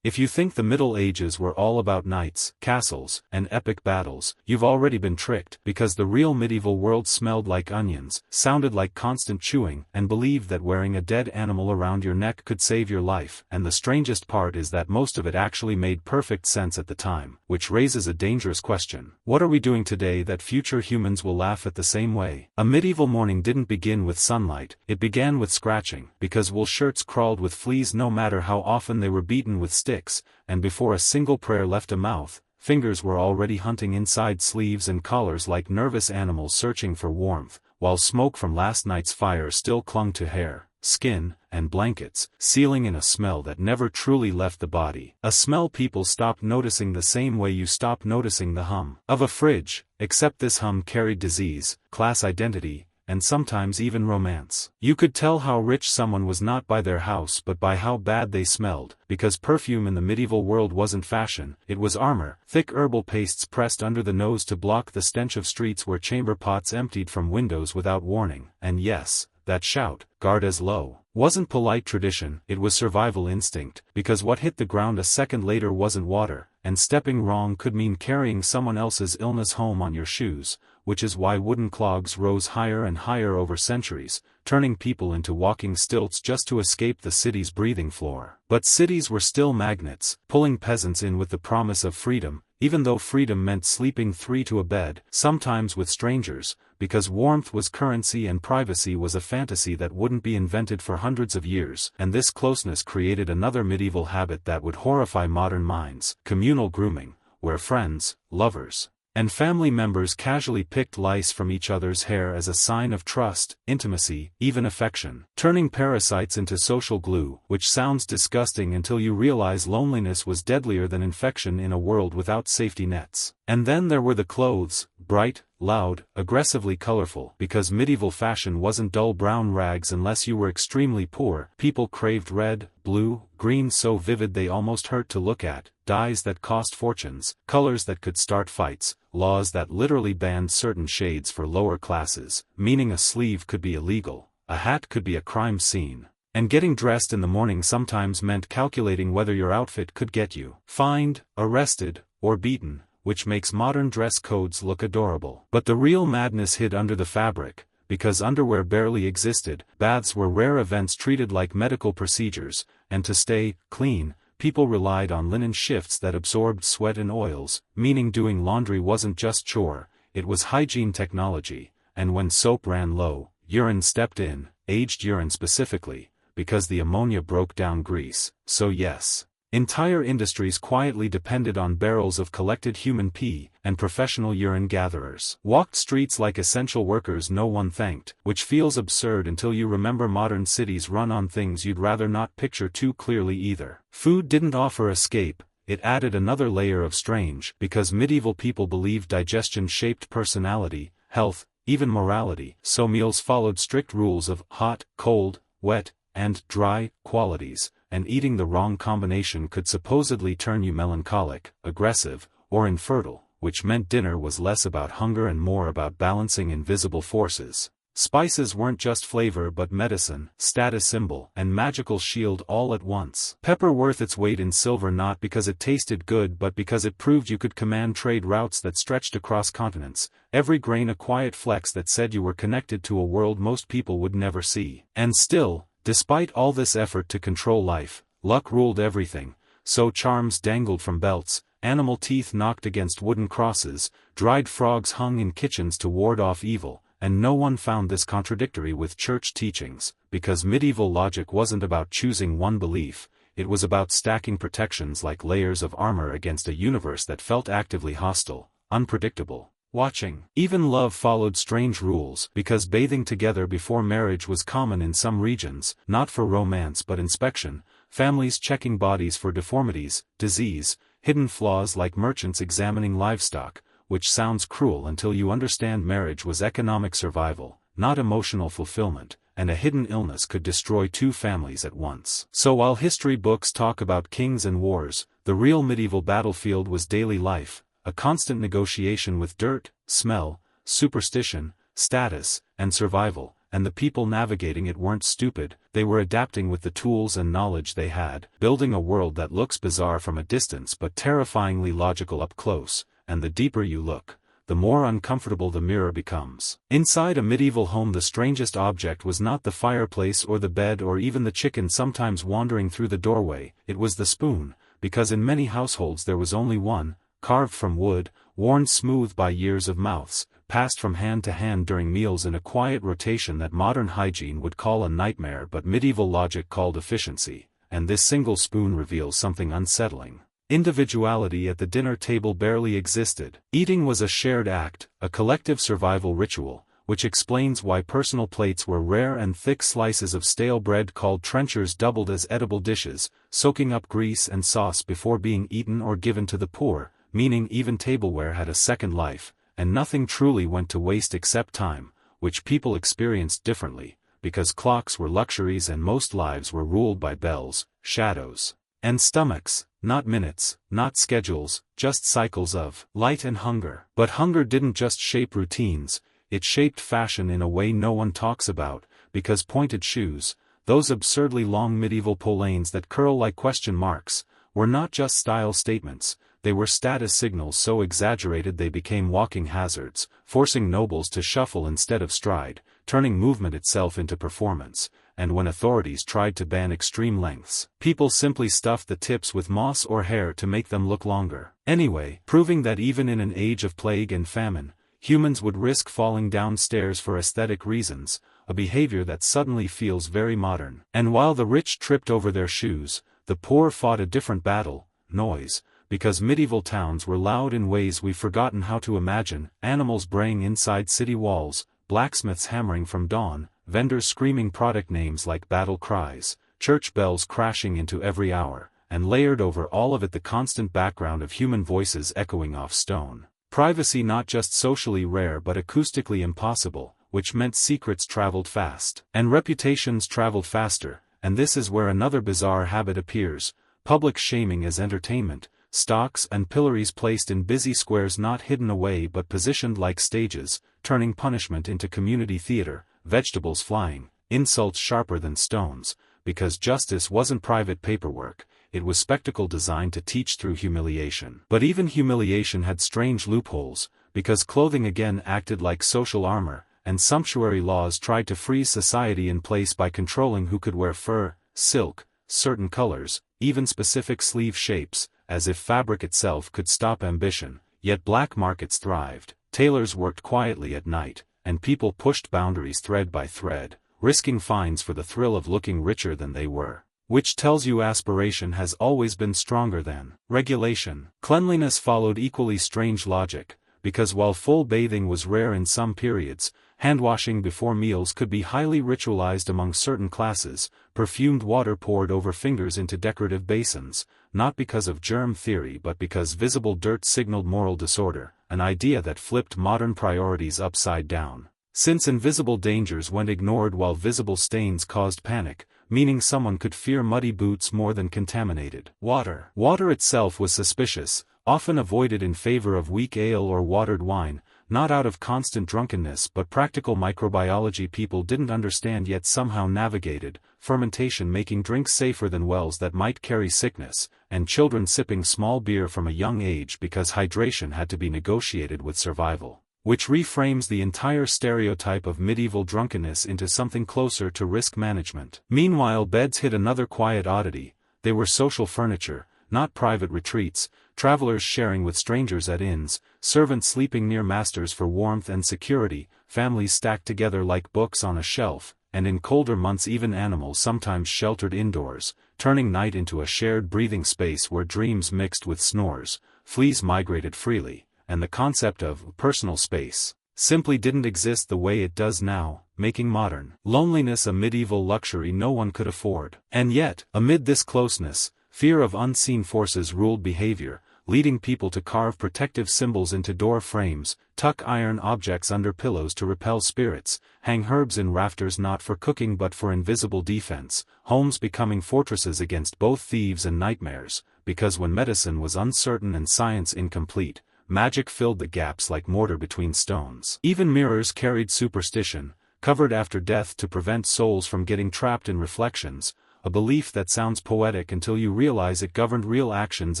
If you think the Middle Ages were all about knights, castles, and epic battles, you've already been tricked, because the real medieval world smelled like onions, sounded like constant chewing, and believed that wearing a dead animal around your neck could save your life. And the strangest part is that most of it actually made perfect sense at the time, which raises a dangerous question. What are we doing today that future humans will laugh at the same way? A medieval morning didn't begin with sunlight, it began with scratching, because wool shirts crawled with fleas no matter how often they were beaten with sticks, and before a single prayer left a mouth, fingers were already hunting inside sleeves and collars like nervous animals searching for warmth, while smoke from last night's fire still clung to hair, skin, and blankets, sealing in a smell that never truly left the body. A smell people stopped noticing the same way you stop noticing the hum of a fridge, except this hum carried disease, class identity, and sometimes even romance. You could tell how rich someone was not by their house but by how bad they smelled, because perfume in the medieval world wasn't fashion, it was armor, thick herbal pastes pressed under the nose to block the stench of streets where chamber pots emptied from windows without warning. And yes, that shout, "Guard as low," wasn't polite tradition, it was survival instinct, because what hit the ground a second later wasn't water, and stepping wrong could mean carrying someone else's illness home on your shoes, which is why wooden clogs rose higher and higher over centuries, turning people into walking stilts just to escape the city's breathing floor. But cities were still magnets, pulling peasants in with the promise of freedom, even though freedom meant sleeping three to a bed, sometimes with strangers, because warmth was currency and privacy was a fantasy that wouldn't be invented for hundreds of years. And this closeness created another medieval habit that would horrify modern minds: communal grooming, where friends, lovers, and family members casually picked lice from each other's hair as a sign of trust, intimacy, even affection, turning parasites into social glue, which sounds disgusting until you realize loneliness was deadlier than infection in a world without safety nets. And then there were the clothes, bright, loud, aggressively colorful, because medieval fashion wasn't dull brown rags unless you were extremely poor. People craved red, blue, green so vivid they almost hurt to look at, dyes that cost fortunes, colors that could start fights, laws that literally banned certain shades for lower classes, meaning a sleeve could be illegal, a hat could be a crime scene. And getting dressed in the morning sometimes meant calculating whether your outfit could get you fined, arrested, or beaten, which makes modern dress codes look adorable. But the real madness hid under the fabric, because underwear barely existed, baths were rare events treated like medical procedures, and to stay clean, people relied on linen shifts that absorbed sweat and oils, meaning doing laundry wasn't just chore, it was hygiene technology, and when soap ran low, urine stepped in, aged urine specifically, because the ammonia broke down grease. So yes, entire industries quietly depended on barrels of collected human pee, and professional urine gatherers walked streets like essential workers no one thanked, which feels absurd until you remember modern cities run on things you'd rather not picture too clearly either. Food didn't offer escape, it added another layer of strange, because medieval people believed digestion shaped personality, health, even morality, so meals followed strict rules of hot, cold, wet, and dry qualities, and eating the wrong combination could supposedly turn you melancholic, aggressive, or infertile, which meant dinner was less about hunger and more about balancing invisible forces. Spices weren't just flavor but medicine, status symbol, and magical shield all at once. Pepper worth its weight in silver not because it tasted good but because it proved you could command trade routes that stretched across continents, every grain a quiet flex that said you were connected to a world most people would never see. And still, despite all this effort to control life, luck ruled everything, so charms dangled from belts, animal teeth knocked against wooden crosses, dried frogs hung in kitchens to ward off evil, and no one found this contradictory with church teachings, because medieval logic wasn't about choosing one belief, it was about stacking protections like layers of armor against a universe that felt actively hostile, unpredictable, watching. Even love followed strange rules, because bathing together before marriage was common in some regions, not for romance but inspection, families checking bodies for deformities, disease, hidden flaws like merchants examining livestock, which sounds cruel until you understand marriage was economic survival, not emotional fulfillment, and a hidden illness could destroy two families at once. So while history books talk about kings and wars, the real medieval battlefield was daily life, a constant negotiation with dirt, smell, superstition, status, and survival, and the people navigating it weren't stupid, they were adapting with the tools and knowledge they had, building a world that looks bizarre from a distance but terrifyingly logical up close, and the deeper you look, the more uncomfortable the mirror becomes. Inside a medieval home, the strangest object was not the fireplace or the bed or even the chicken sometimes wandering through the doorway, it was the spoon, because in many households there was only one, carved from wood, worn smooth by years of mouths, passed from hand to hand during meals in a quiet rotation that modern hygiene would call a nightmare but medieval logic called efficiency, and this single spoon reveals something unsettling. Individuality at the dinner table barely existed. Eating was a shared act, a collective survival ritual, which explains why personal plates were rare and thick slices of stale bread called trenchers doubled as edible dishes, soaking up grease and sauce before being eaten or given to the poor, meaning even tableware had a second life, and nothing truly went to waste except time, which people experienced differently, because clocks were luxuries and most lives were ruled by bells, shadows, and stomachs, not minutes, not schedules, just cycles of light and hunger. But hunger didn't just shape routines, it shaped fashion in a way no one talks about, because pointed shoes, those absurdly long medieval polanes that curl like question marks, were not just style statements, they were status signals so exaggerated they became walking hazards, forcing nobles to shuffle instead of stride, turning movement itself into performance, and when authorities tried to ban extreme lengths, people simply stuffed the tips with moss or hair to make them look longer. Anyway, proving that even in an age of plague and famine, humans would risk falling down stairs for aesthetic reasons, a behavior that suddenly feels very modern. And while the rich tripped over their shoes, the poor fought a different battle, noise, because medieval towns were loud in ways we've forgotten how to imagine, animals braying inside city walls, blacksmiths hammering from dawn, vendors screaming product names like battle cries, church bells crashing into every hour, and layered over all of it the constant background of human voices echoing off stone. Privacy not just socially rare but acoustically impossible, which meant secrets traveled fast, and reputations traveled faster, and this is where another bizarre habit appears, public shaming as entertainment, stocks and pillories placed in busy squares not hidden away but positioned like stages, turning punishment into community theater, vegetables flying, insults sharper than stones, because justice wasn't private paperwork, it was spectacle designed to teach through humiliation. But even humiliation had strange loopholes, because clothing again acted like social armor, and sumptuary laws tried to freeze society in place by controlling who could wear fur, silk, certain colors, even specific sleeve shapes, as if fabric itself could stop ambition. Yet black markets thrived, tailors worked quietly at night, and people pushed boundaries thread by thread, risking fines for the thrill of looking richer than they were. Which tells you aspiration has always been stronger than regulation. Cleanliness followed equally strange logic, because while full bathing was rare in some periods, hand-washing before meals could be highly ritualized among certain classes, perfumed water poured over fingers into decorative basins, not because of germ theory but because visible dirt signaled moral disorder, an idea that flipped modern priorities upside down. Since invisible dangers went ignored while visible stains caused panic, meaning someone could fear muddy boots more than contaminated water. Water itself was suspicious, often avoided in favor of weak ale or watered wine, not out of constant drunkenness but practical microbiology people didn't understand yet somehow navigated, fermentation making drinks safer than wells that might carry sickness, and children sipping small beer from a young age because hydration had to be negotiated with survival, which reframes the entire stereotype of medieval drunkenness into something closer to risk management. Meanwhile, beds hid another quiet oddity, they were social furniture, not private retreats, travelers sharing with strangers at inns, servants sleeping near masters for warmth and security, families stacked together like books on a shelf, and in colder months even animals sometimes sheltered indoors, turning night into a shared breathing space where dreams mixed with snores, fleas migrated freely, and the concept of personal space simply didn't exist the way it does now, making modern loneliness a medieval luxury no one could afford. And yet, amid this closeness, fear of unseen forces ruled behavior, leading people to carve protective symbols into door frames, tuck iron objects under pillows to repel spirits, hang herbs in rafters not for cooking but for invisible defense, homes becoming fortresses against both thieves and nightmares, because when medicine was uncertain and science incomplete, magic filled the gaps like mortar between stones. Even mirrors carried superstition, covered after death to prevent souls from getting trapped in reflections, a belief that sounds poetic until you realize it governed real actions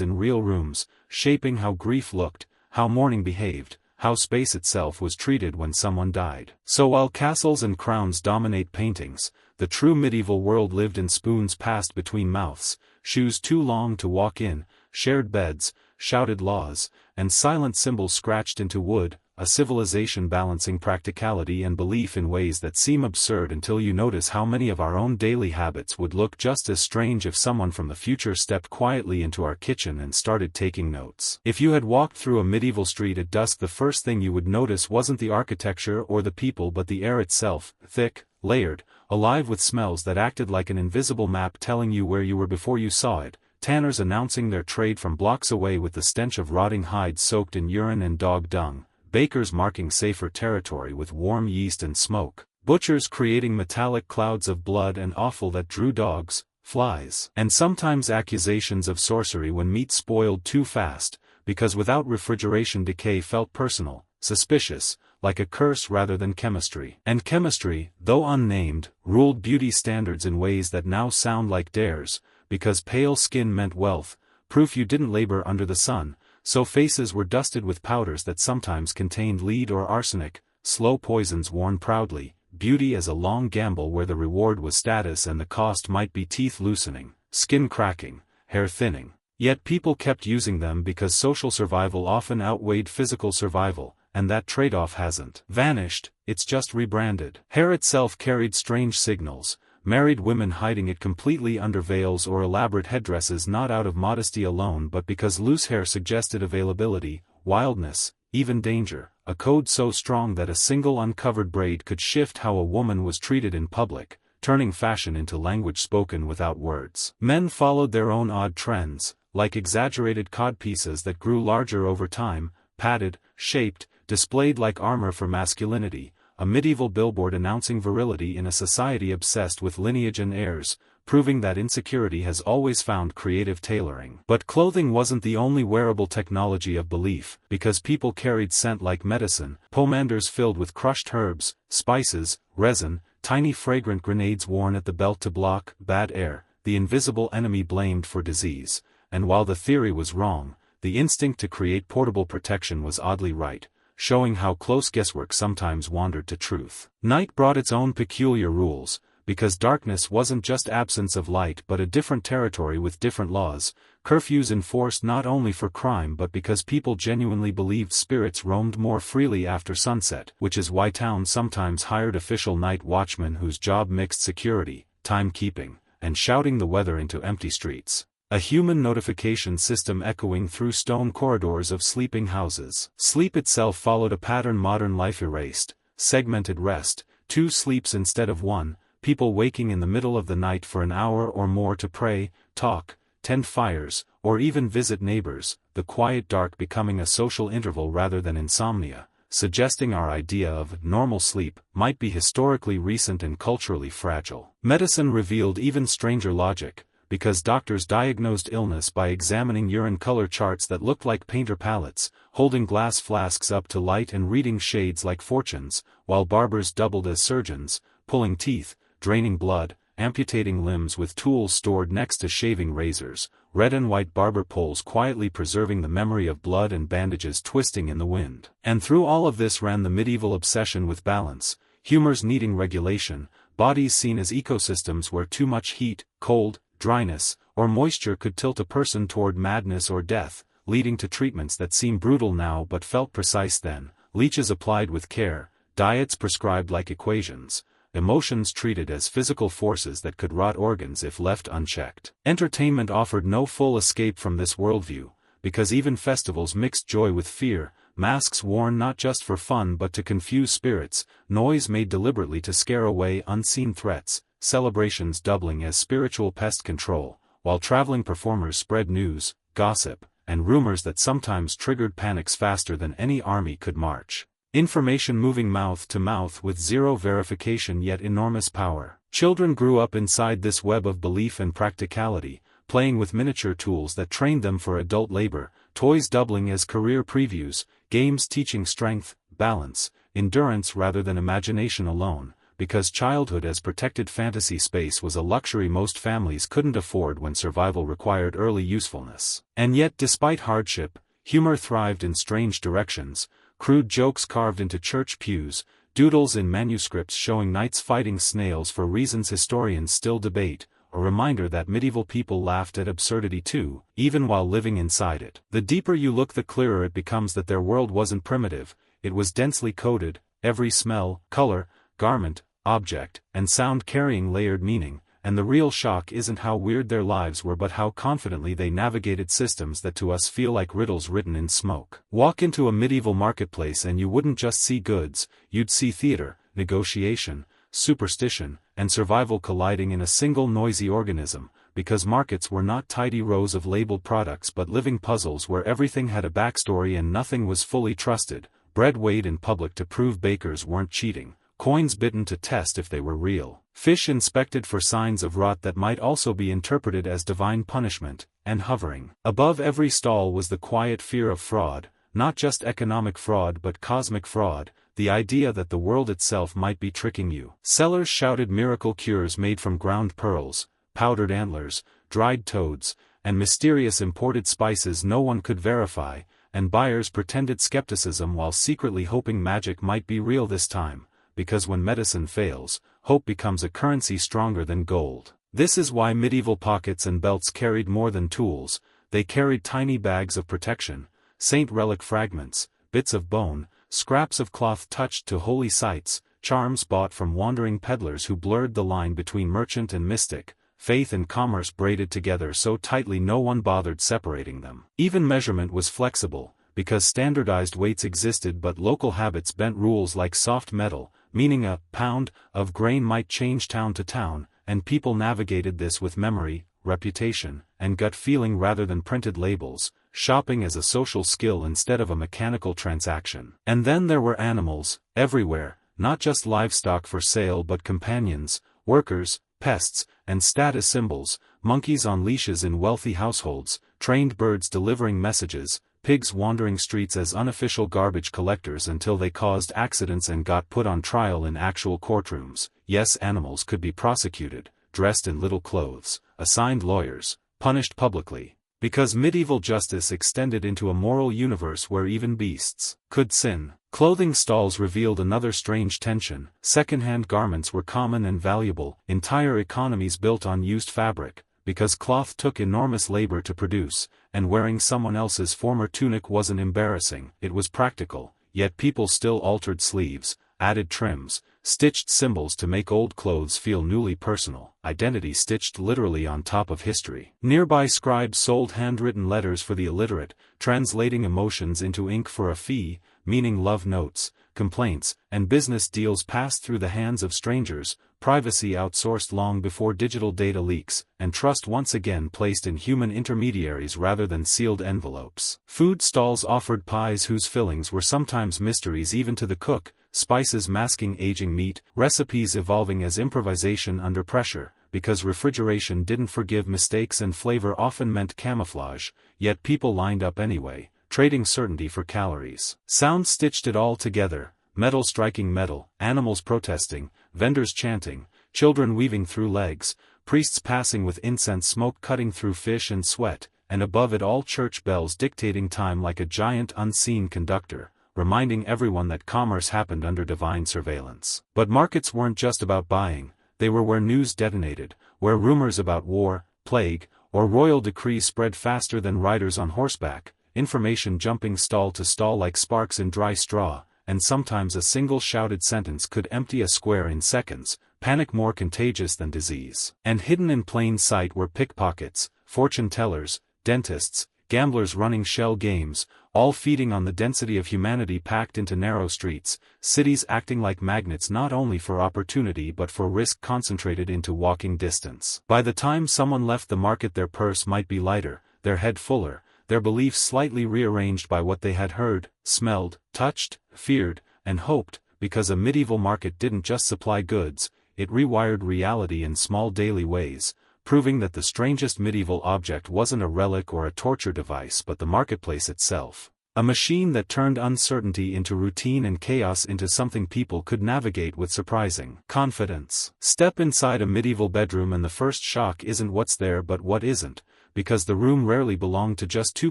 in real rooms, shaping how grief looked, how mourning behaved, how space itself was treated when someone died. So while castles and crowns dominate paintings, the true medieval world lived in spoons passed between mouths, shoes too long to walk in, shared beds, shouted laws, and silent symbols scratched into wood, a civilization balancing practicality and belief in ways that seem absurd until you notice how many of our own daily habits would look just as strange if someone from the future stepped quietly into our kitchen and started taking notes. If you had walked through a medieval street at dusk, the first thing you would notice wasn't the architecture or the people but the air itself, thick, layered, alive with smells that acted like an invisible map telling you where you were before you saw it, tanners announcing their trade from blocks away with the stench of rotting hides soaked in urine and dog dung, bakers marking safer territory with warm yeast and smoke, butchers creating metallic clouds of blood and offal that drew dogs, flies, and sometimes accusations of sorcery when meat spoiled too fast, because without refrigeration decay felt personal, suspicious, like a curse rather than chemistry. And chemistry, though unnamed, ruled beauty standards in ways that now sound like dares, because pale skin meant wealth, proof you didn't labor under the sun. So faces were dusted with powders that sometimes contained lead or arsenic, slow poisons worn proudly, beauty as a long gamble where the reward was status and the cost might be teeth loosening, skin cracking, hair thinning. Yet people kept using them because social survival often outweighed physical survival, and that trade-off hasn't vanished, it's just rebranded. Hair itself carried strange signals, married women hiding it completely under veils or elaborate headdresses not out of modesty alone but because loose hair suggested availability, wildness, even danger, a code so strong that a single uncovered braid could shift how a woman was treated in public, turning fashion into language spoken without words. Men followed their own odd trends, like exaggerated codpieces that grew larger over time, padded, shaped, displayed like armor for masculinity, a medieval billboard announcing virility in a society obsessed with lineage and heirs, proving that insecurity has always found creative tailoring. But clothing wasn't the only wearable technology of belief, because people carried scent like medicine, pomanders filled with crushed herbs, spices, resin, tiny fragrant grenades worn at the belt to block bad air, the invisible enemy blamed for disease. And while the theory was wrong, the instinct to create portable protection was oddly right, showing how close guesswork sometimes wandered to truth. Night brought its own peculiar rules, because darkness wasn't just absence of light but a different territory with different laws, curfews enforced not only for crime but because people genuinely believed spirits roamed more freely after sunset, which is why towns sometimes hired official night watchmen whose job mixed security, timekeeping, and shouting the weather into empty streets. A human notification system echoing through stone corridors of sleeping houses. Sleep itself followed a pattern modern life erased, segmented rest, 2 sleeps instead of 1, people waking in the middle of the night for an hour or more to pray, talk, tend fires, or even visit neighbors, the quiet dark becoming a social interval rather than insomnia, suggesting our idea of normal sleep might be historically recent and culturally fragile. Medicine revealed even stranger logic, because doctors diagnosed illness by examining urine color charts that looked like painter palettes, holding glass flasks up to light and reading shades like fortunes, while barbers doubled as surgeons, pulling teeth, draining blood, amputating limbs with tools stored next to shaving razors, red and white barber poles quietly preserving the memory of blood and bandages twisting in the wind. And through all of this ran the medieval obsession with balance, humors needing regulation, bodies seen as ecosystems where too much heat, cold, dryness, or moisture could tilt a person toward madness or death, leading to treatments that seem brutal now but felt precise then, leeches applied with care, diets prescribed like equations, emotions treated as physical forces that could rot organs if left unchecked. Entertainment offered no full escape from this worldview, because even festivals mixed joy with fear, masks worn not just for fun but to confuse spirits, noise made deliberately to scare away unseen threats, celebrations doubling as spiritual pest control, while traveling performers spread news, gossip, and rumors that sometimes triggered panics faster than any army could march. Information moving mouth to mouth with zero verification yet enormous power. Children grew up inside this web of belief and practicality, playing with miniature tools that trained them for adult labor, toys doubling as career previews, games teaching strength, balance, endurance rather than imagination alone, because childhood as protected fantasy space was a luxury most families couldn't afford when survival required early usefulness. And yet despite hardship, humor thrived in strange directions, crude jokes carved into church pews, doodles in manuscripts showing knights fighting snails for reasons historians still debate, a reminder that medieval people laughed at absurdity too, even while living inside it. The deeper you look, the clearer it becomes that their world wasn't primitive, it was densely coded, every smell, color, garment, object, and sound carrying layered meaning, and the real shock isn't how weird their lives were but how confidently they navigated systems that to us feel like riddles written in smoke. Walk into a medieval marketplace and you wouldn't just see goods, you'd see theater, negotiation, superstition, and survival colliding in a single noisy organism, because markets were not tidy rows of labeled products but living puzzles where everything had a backstory and nothing was fully trusted, bread weighed in public to prove bakers weren't cheating, coins bitten to test if they were real, fish inspected for signs of rot that might also be interpreted as divine punishment, and hovering above every stall was the quiet fear of fraud, not just economic fraud but cosmic fraud, the idea that the world itself might be tricking you. Sellers shouted miracle cures made from ground pearls, powdered antlers, dried toads, and mysterious imported spices no one could verify, and buyers pretended skepticism while secretly hoping magic might be real this time, because when medicine fails, hope becomes a currency stronger than gold. This is why medieval pockets and belts carried more than tools, they carried tiny bags of protection, saint relic fragments, bits of bone, scraps of cloth touched to holy sites, charms bought from wandering peddlers who blurred the line between merchant and mystic, faith and commerce braided together so tightly no one bothered separating them. Even measurement was flexible, because standardized weights existed but local habits bent rules like soft metal, meaning a pound of grain might change town to town, and people navigated this with memory, reputation, and gut feeling rather than printed labels, shopping as a social skill instead of a mechanical transaction. And then there were animals, everywhere, not just livestock for sale but companions, workers, pests, and status symbols, monkeys on leashes in wealthy households, trained birds delivering messages, pigs wandering streets as unofficial garbage collectors until they caused accidents and got put on trial in actual courtrooms. Yes, animals could be prosecuted, dressed in little clothes, assigned lawyers, punished publicly, because medieval justice extended into a moral universe where even beasts could sin. Clothing stalls revealed another strange tension. Second-hand garments were common and valuable, entire economies built on used fabric, because cloth took enormous labor to produce, and wearing someone else's former tunic wasn't embarrassing, it was practical, yet people still altered sleeves, added trims, stitched symbols to make old clothes feel newly personal, identity stitched literally on top of history. Nearby scribes sold handwritten letters for the illiterate, translating emotions into ink for a fee, meaning love notes, complaints, and business deals passed through the hands of strangers, privacy outsourced long before digital data leaks, and trust once again placed in human intermediaries rather than sealed envelopes. Food stalls offered pies whose fillings were sometimes mysteries even to the cook, spices masking aging meat, recipes evolving as improvisation under pressure, because refrigeration didn't forgive mistakes and flavor often meant camouflage, yet people lined up anyway, trading certainty for calories. Sound stitched it all together, metal striking metal, animals protesting, vendors chanting, children weaving through legs, priests passing with incense smoke cutting through fish and sweat, and above it all church bells dictating time like a giant unseen conductor, reminding everyone that commerce happened under divine surveillance. But markets weren't just about buying, they were where news detonated, where rumors about war, plague, or royal decrees spread faster than riders on horseback, information jumping stall to stall like sparks in dry straw, and sometimes a single shouted sentence could empty a square in seconds, panic more contagious than disease. And hidden in plain sight were pickpockets, fortune tellers, dentists, gamblers running shell games, all feeding on the density of humanity packed into narrow streets, cities acting like magnets not only for opportunity but for risk concentrated into walking distance. By the time someone left the market their purse might be lighter, their head fuller, their beliefs slightly rearranged by what they had heard, smelled, touched, feared, and hoped, because a medieval market didn't just supply goods, it rewired reality in small daily ways, proving that the strangest medieval object wasn't a relic or a torture device but the marketplace itself. A machine that turned uncertainty into routine and chaos into something people could navigate with surprising confidence. Step inside a medieval bedroom and the first shock isn't what's there but what isn't, because the room rarely belonged to just two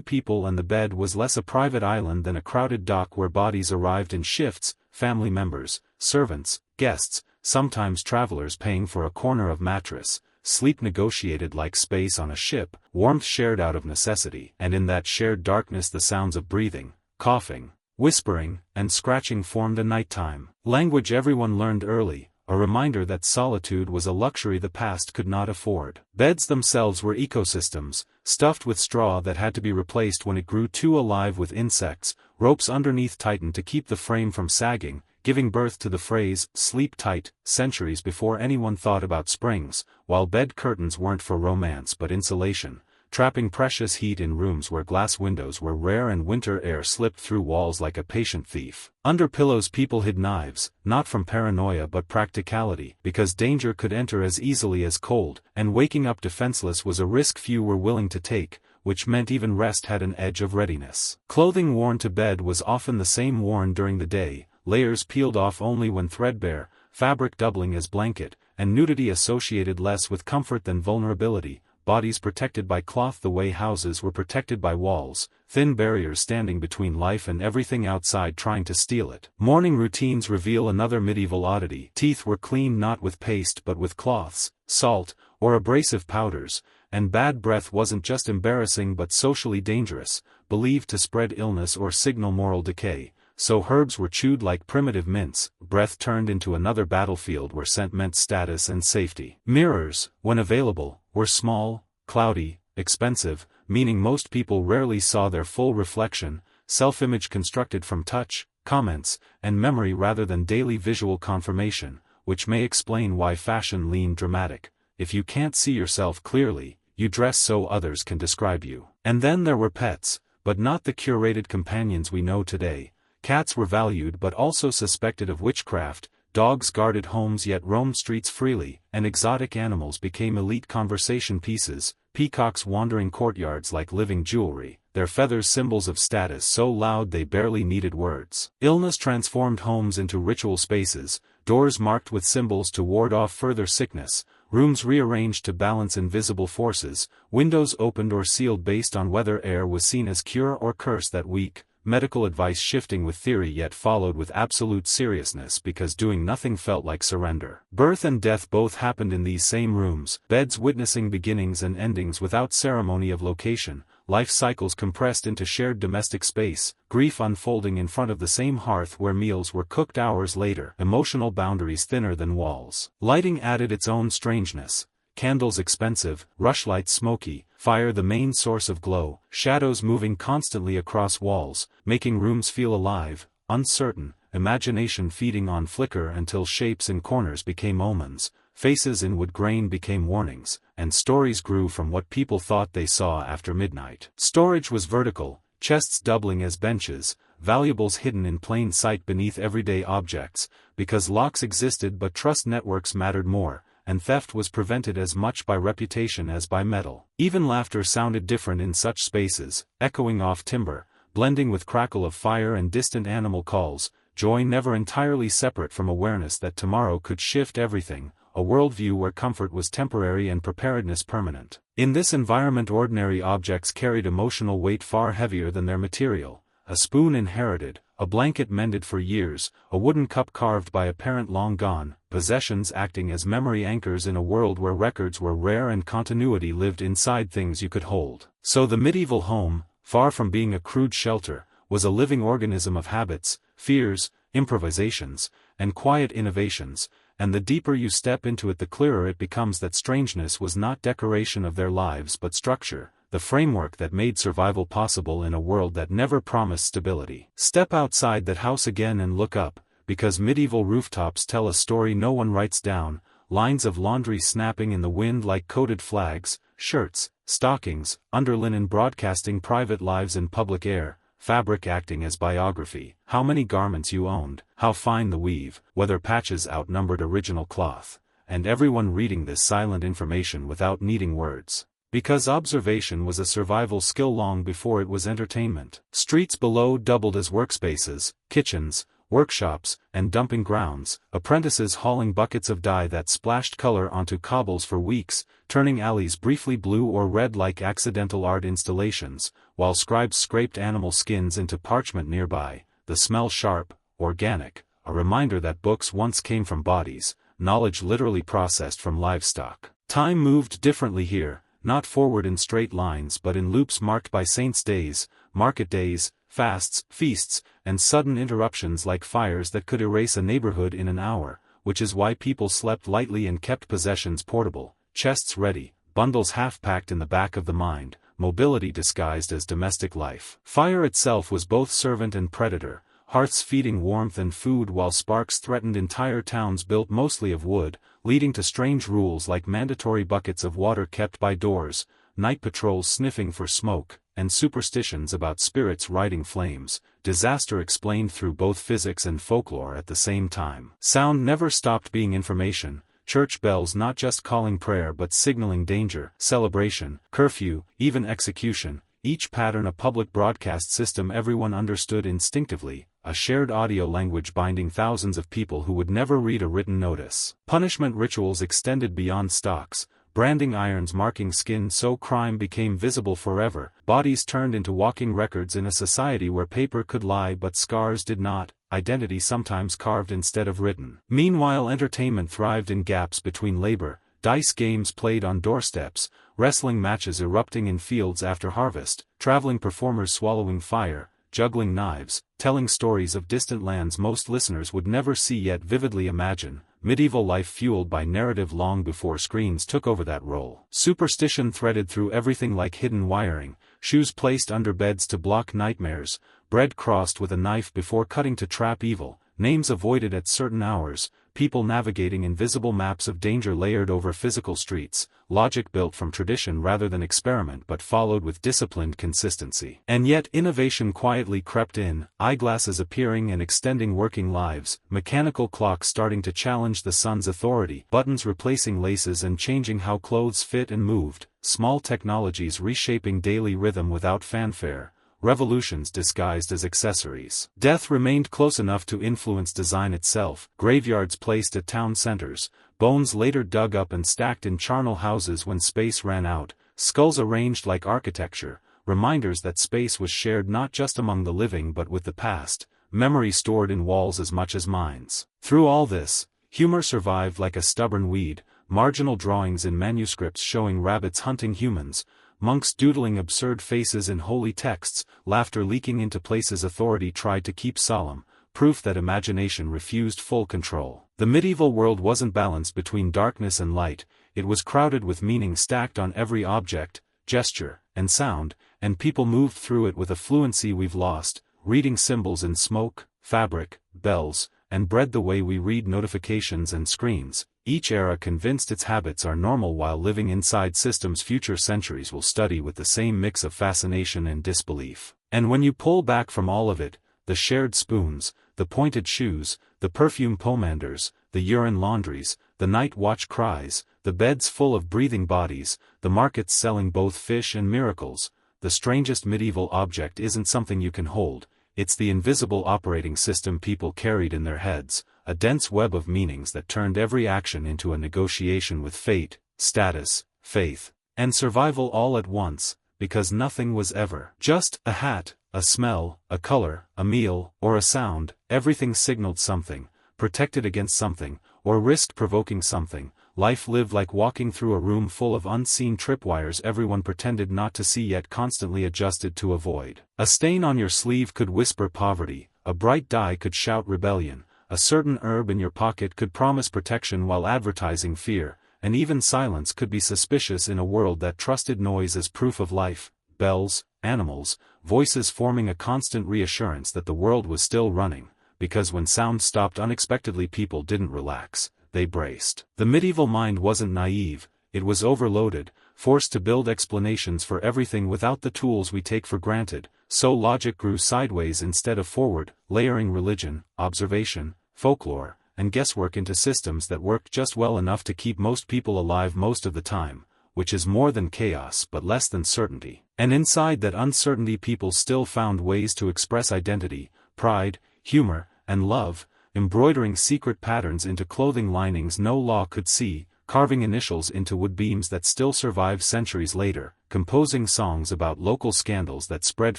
people and the bed was less a private island than a crowded dock where bodies arrived in shifts, family members, servants, guests, sometimes travelers paying for a corner of mattress. Sleep negotiated like space on a ship, warmth shared out of necessity, and in that shared darkness the sounds of breathing, coughing, whispering, and scratching formed a nighttime language everyone learned early, a reminder that solitude was a luxury the past could not afford. Beds themselves were ecosystems, stuffed with straw that had to be replaced when it grew too alive with insects, ropes underneath tightened to keep the frame from sagging, giving birth to the phrase, sleep tight, centuries before anyone thought about springs, while bed curtains weren't for romance but insulation, trapping precious heat in rooms where glass windows were rare and winter air slipped through walls like a patient thief. Under pillows people hid knives, not from paranoia but practicality, because danger could enter as easily as cold, and waking up defenseless was a risk few were willing to take, which meant even rest had an edge of readiness. Clothing worn to bed was often the same worn during the day, layers peeled off only when threadbare, fabric doubling as blanket, and nudity associated less with comfort than vulnerability, bodies protected by cloth the way houses were protected by walls, thin barriers standing between life and everything outside trying to steal it. Morning routines reveal another medieval oddity. Teeth were cleaned not with paste but with cloths, salt, or abrasive powders, and bad breath wasn't just embarrassing but socially dangerous, believed to spread illness or signal moral decay. So herbs were chewed like primitive mints, breath turned into another battlefield where scent meant status and safety. Mirrors, when available, were small, cloudy, expensive, meaning most people rarely saw their full reflection, self-image constructed from touch, comments, and memory rather than daily visual confirmation, which may explain why fashion leaned dramatic. If you can't see yourself clearly, you dress so others can describe you. And then there were pets, but not the curated companions we know today. Cats were valued but also suspected of witchcraft, dogs guarded homes yet roamed streets freely, and exotic animals became elite conversation pieces, peacocks wandering courtyards like living jewelry, their feathers symbols of status so loud they barely needed words. Illness transformed homes into ritual spaces, doors marked with symbols to ward off further sickness, rooms rearranged to balance invisible forces, windows opened or sealed based on whether air was seen as cure or curse that week. Medical advice shifting with theory yet followed with absolute seriousness because doing nothing felt like surrender. Birth and death both happened in these same rooms, beds witnessing beginnings and endings without ceremony of location, life cycles compressed into shared domestic space, grief unfolding in front of the same hearth where meals were cooked hours later, emotional boundaries thinner than walls. Lighting added its own strangeness. Candles expensive, rushlights smoky, fire the main source of glow, shadows moving constantly across walls, making rooms feel alive, uncertain, imagination feeding on flicker until shapes in corners became omens, faces in wood grain became warnings, and stories grew from what people thought they saw after midnight. Storage was vertical, chests doubling as benches, valuables hidden in plain sight beneath everyday objects, because locks existed but trust networks mattered more, and theft was prevented as much by reputation as by metal. Even laughter sounded different in such spaces, echoing off timber, blending with crackle of fire and distant animal calls, joy never entirely separate from awareness that tomorrow could shift everything, a worldview where comfort was temporary and preparedness permanent. In this environment ordinary objects carried emotional weight far heavier than their material. A spoon inherited, a blanket mended for years, a wooden cup carved by a parent long gone, possessions acting as memory anchors in a world where records were rare and continuity lived inside things you could hold. So the medieval home, far from being a crude shelter, was a living organism of habits, fears, improvisations, and quiet innovations, and the deeper you step into it the clearer it becomes that strangeness was not decoration of their lives but structure, the framework that made survival possible in a world that never promised stability. Step outside that house again and look up, because medieval rooftops tell a story no one writes down, lines of laundry snapping in the wind like coded flags, shirts, stockings, underlinen broadcasting private lives in public air, fabric acting as biography, how many garments you owned, how fine the weave, whether patches outnumbered original cloth, and everyone reading this silent information without needing words. Because observation was a survival skill long before it was entertainment. Streets below doubled as workspaces, kitchens, workshops, and dumping grounds, apprentices hauling buckets of dye that splashed color onto cobbles for weeks, turning alleys briefly blue or red like accidental art installations, while scribes scraped animal skins into parchment nearby, the smell sharp, organic, a reminder that books once came from bodies, knowledge literally processed from livestock. Time moved differently here, not forward in straight lines but in loops marked by saints' days, market days, fasts, feasts, and sudden interruptions like fires that could erase a neighborhood in an hour, which is why people slept lightly and kept possessions portable, chests ready, bundles half-packed in the back of the mind, mobility disguised as domestic life. Fire itself was both servant and predator, hearths feeding warmth and food while sparks threatened entire towns built mostly of wood, leading to strange rules like mandatory buckets of water kept by doors, night patrols sniffing for smoke, and superstitions about spirits riding flames, disaster explained through both physics and folklore at the same time. Sound never stopped being information, church bells not just calling prayer but signaling danger, celebration, curfew, even execution, each pattern a public broadcast system everyone understood instinctively, a shared audio language binding thousands of people who would never read a written notice. Punishment rituals extended beyond stocks, branding irons marking skin so crime became visible forever, bodies turned into walking records in a society where paper could lie but scars did not, identity sometimes carved instead of written. Meanwhile, entertainment thrived in gaps between labor, dice games played on doorsteps, wrestling matches erupting in fields after harvest, traveling performers swallowing fire, juggling knives, telling stories of distant lands most listeners would never see yet vividly imagine, medieval life fueled by narrative long before screens took over that role. Superstition threaded through everything like hidden wiring, shoes placed under beds to block nightmares, bread crossed with a knife before cutting to trap evil, names avoided at certain hours, people navigating invisible maps of danger layered over physical streets, logic built from tradition rather than experiment but followed with disciplined consistency. And yet innovation quietly crept in, eyeglasses appearing and extending working lives, mechanical clocks starting to challenge the sun's authority, buttons replacing laces and changing how clothes fit and moved, small technologies reshaping daily rhythm without fanfare, revolutions disguised as accessories. Death remained close enough to influence design itself, graveyards placed at town centers, bones later dug up and stacked in charnel houses when space ran out, skulls arranged like architecture, reminders that space was shared not just among the living but with the past, memory stored in walls as much as minds. Through all this, humor survived like a stubborn weed, marginal drawings in manuscripts showing rabbits hunting humans, monks doodling absurd faces in holy texts, laughter leaking into places authority tried to keep solemn, proof that imagination refused full control. The medieval world wasn't balanced between darkness and light, it was crowded with meaning stacked on every object, gesture, and sound, and people moved through it with a fluency we've lost, reading symbols in smoke, fabric, bells, and bread the way we read notifications and screens. Each era convinced its habits are normal while living inside systems future centuries will study with the same mix of fascination and disbelief. And when you pull back from all of it, the shared spoons, the pointed shoes, the perfume pomanders, the urine laundries, the night watch cries, the beds full of breathing bodies, the markets selling both fish and miracles, the strangest medieval object isn't something you can hold, it's the invisible operating system people carried in their heads, a dense web of meanings that turned every action into a negotiation with fate, status, faith, and survival all at once, because nothing was ever just a hat, a smell, a color, a meal, or a sound. Everything signaled something, protected against something, or risked provoking something. Life lived like walking through a room full of unseen tripwires everyone pretended not to see yet constantly adjusted to avoid. A stain on your sleeve could whisper poverty, a bright dye could shout rebellion, a certain herb in your pocket could promise protection while advertising fear, and even silence could be suspicious in a world that trusted noise as proof of life. Bells, animals, voices forming a constant reassurance that the world was still running, because when sound stopped unexpectedly people didn't relax, they braced. The medieval mind wasn't naive, it was overloaded, forced to build explanations for everything without the tools we take for granted, so logic grew sideways instead of forward, layering religion, observation, folklore, and guesswork into systems that worked just well enough to keep most people alive most of the time, which is more than chaos but less than certainty. And inside that uncertainty people still found ways to express identity, pride, humor, and love, embroidering secret patterns into clothing linings no law could see, carving initials into wood beams that still survive centuries later, composing songs about local scandals that spread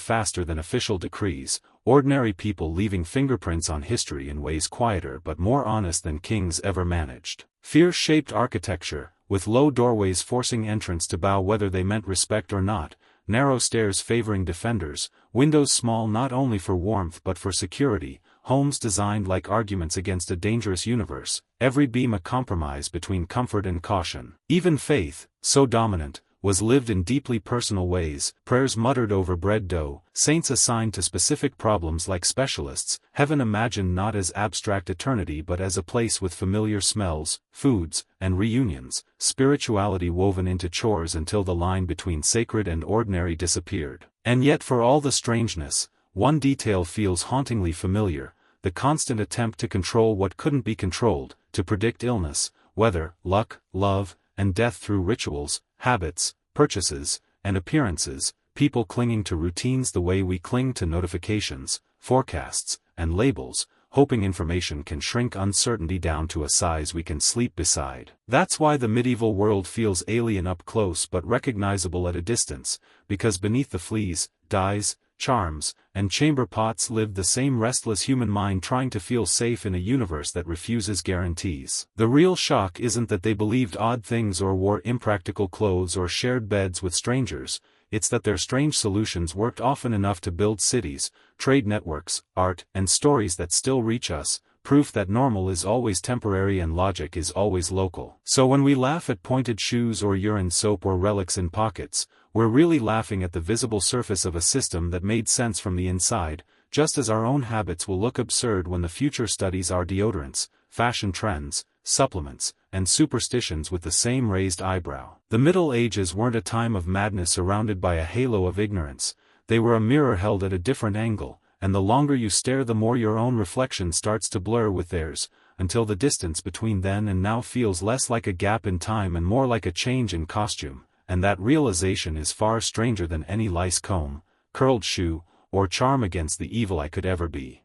faster than official decrees, ordinary people leaving fingerprints on history in ways quieter but more honest than kings ever managed. Fear-shaped architecture, with low doorways forcing entrants to bow whether they meant respect or not, narrow stairs favoring defenders, windows small not only for warmth but for security, homes designed like arguments against a dangerous universe, every beam a compromise between comfort and caution. Even faith, so dominant, was lived in deeply personal ways, prayers muttered over bread dough, saints assigned to specific problems like specialists, heaven imagined not as abstract eternity but as a place with familiar smells, foods, and reunions, spirituality woven into chores until the line between sacred and ordinary disappeared. And yet for all the strangeness, one detail feels hauntingly familiar: the constant attempt to control what couldn't be controlled, to predict illness, weather, luck, love, and death through rituals, habits, purchases, and appearances, people clinging to routines the way we cling to notifications, forecasts, and labels, hoping information can shrink uncertainty down to a size we can sleep beside. That's why the medieval world feels alien up close but recognizable at a distance, because beneath the fleas, dyes, charms, and chamber pots lived the same restless human mind trying to feel safe in a universe that refuses guarantees. The real shock isn't that they believed odd things or wore impractical clothes or shared beds with strangers, it's that their strange solutions worked often enough to build cities, trade networks, art, and stories that still reach us, proof that normal is always temporary and logic is always local. So when we laugh at pointed shoes or urine soap or relics in pockets, we're really laughing at the visible surface of a system that made sense from the inside, just as our own habits will look absurd when the future studies our deodorants, fashion trends, supplements, and superstitions with the same raised eyebrow. The Middle Ages weren't a time of madness surrounded by a halo of ignorance, they were a mirror held at a different angle, and the longer you stare the more your own reflection starts to blur with theirs, until the distance between then and now feels less like a gap in time and more like a change in costume, and that realization is far stranger than any lice comb, curled shoe, or charm against the evil I could ever be.